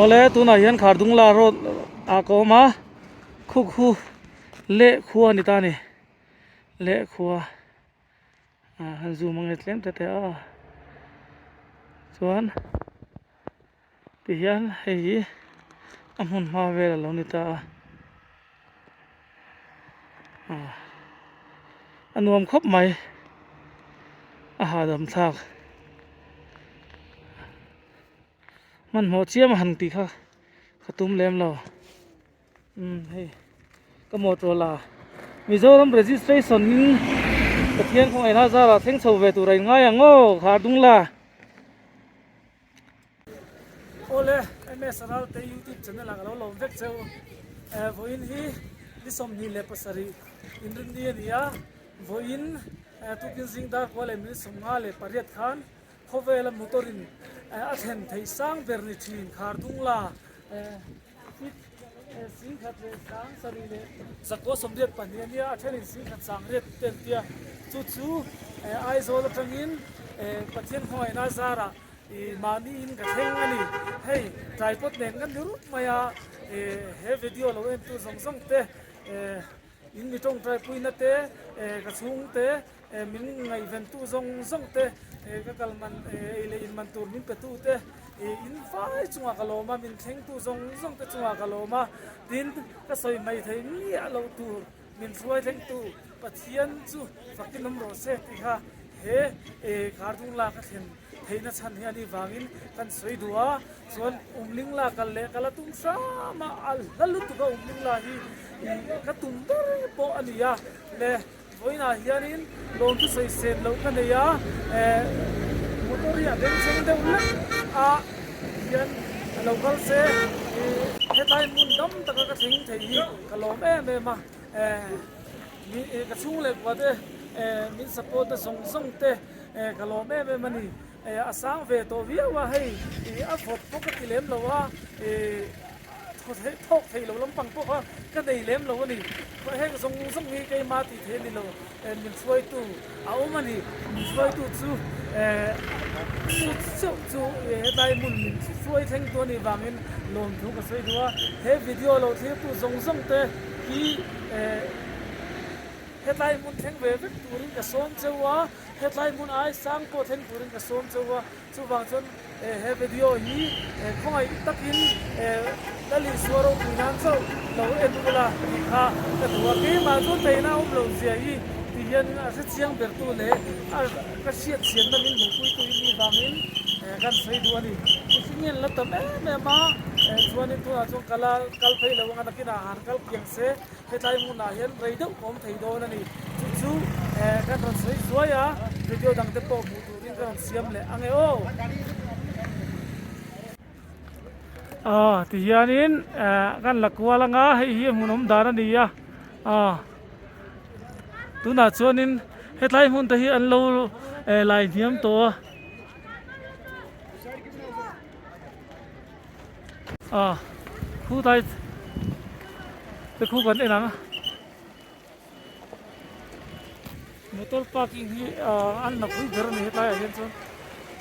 ole tu na hian khardung la ro a ko ma khu le khuwa ni ta ni le khuwa han zu mang tlem te a chuan ti hian hei amun ma vel lo ni ta anuam khop mai a hadam thak man mo chiam han ti kha khatum lem lo hei ka Motorola Mizoram registration in pathian khong aina zara theng chho ve tu rai ngai ango khardung la ole ms ral te YouTube channel la lo vek cheu voin hi lisom ni le pasari indun ni nia voin tu kin sing dar ko le mi somnga le pariat khan khovel motorin athen thei sang berni thin khardung la sing khat le sang sari le zakko somdet pania athen sing khat sang ret ten tia chu ai zo la tangin pathian khoi na zara mani in ka theng ani hei tripod nen kan dur maya he video lo en tu song te in mi tong trai puina te ka chung te min ngai ven tu zong te ka kalman le in man tur min pe tu te in vai chunga kaloma min theng tu zong te chunga kaloma tin ka soi mai thei ni alo tu min suai theng tu pathian chu fakinom ro se ti kha he khardung la ka then theina chan hi ani wangin kan soi duwa chuan umling la kal le kala tum sa ma al lalu tu ka umling la hi ka tum ber po ania le voina hianin lom tu sei sen lo ka neya motoria den seng de ul a hian local se hetai mun dam ta ka thing thei ka lom ma mi ka chung le kwa de min support song te ka lom mani asang ve to via wa hei a phot po ka tilem lo wa thok thei lo lam pang po ka dei lem lo ni ko he ka song ni kai ma ti the ni lo min suai tu a o mani min suai tu chu he dai mun min suai theng to ni wangin lom thu ka sai duwa he video lo the tu song te ki headline mun theng ve vek turin ka som chewa headline mun ai sang ko theng turin ka som chewa chu wang chon he video hi khongai takin dali swaro pinan so lo edula kha ka tuwa ke ma chu teina lo zia hi tian a se chiang ber tu le ka siat sian na min mu pui tu ni bangin kan sei duani singen la tam ma chuan tu a chu kala kal phei lo nga nakina han kal kyang se headline mun a hian rei deuh kom thei do na ni chu kan ron sei suaya video dang te po mu tu rin kan siam le ange o ti hianin kan lakwa langa hi munom dana ni ya tuna chuanin headline mun ta hi an lo lai thiam to khu tai te khu kan enang motor parking hi an na pui ber ni hetlai hian chon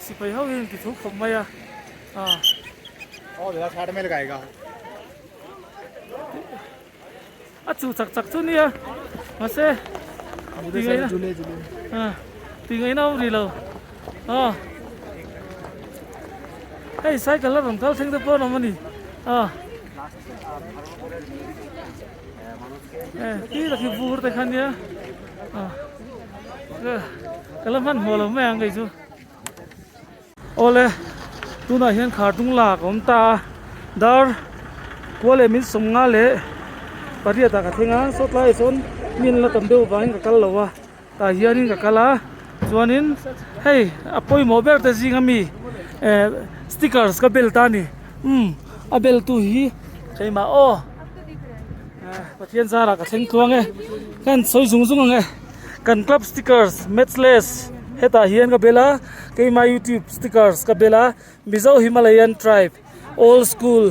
sipai ho hin ti thu khom maya और इधर साइड में लगाएगा chu chak chu nia ma se ti ngai na झूले ti ngai na ri lo hey cycle la rom kal theng te po no mani ki la ki vur te khan ya kala man mo lo mang kai chu ole tu na hian khardung la kom ta dar kwale min somnga le pariata ka thenga sotlai son min la tam deu wang ka kal lowa ta hianin ka kala chuanin hey apoi mobile te jingami stickers ka bel ta ni a bel tu hi keima o pathian zara ka theng tuang kan soi zung kan club stickers matchless heta hian ka bela keima YouTube stickers ka bela Mizo Himalayan tribe old school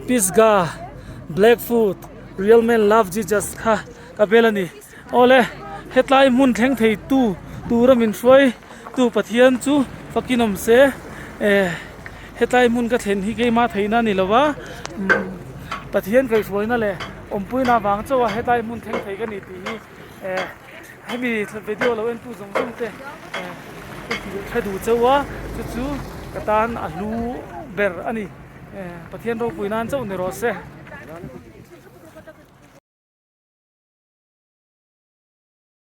pisga blackfoot real men love Jesus kha ka bela ni ole hetlai mun theng thei tu ramin suai tu pathian chu fakinom se hetlai mun ka then hi ke ma theina ni lowa pathian kai suaina le ompuina wang chawa hetlai mun theng thei ka ni ti hemi video lo en tu zong zong te thadu chawa chu katan alu ber ani pathian ro puinan chau ni ro se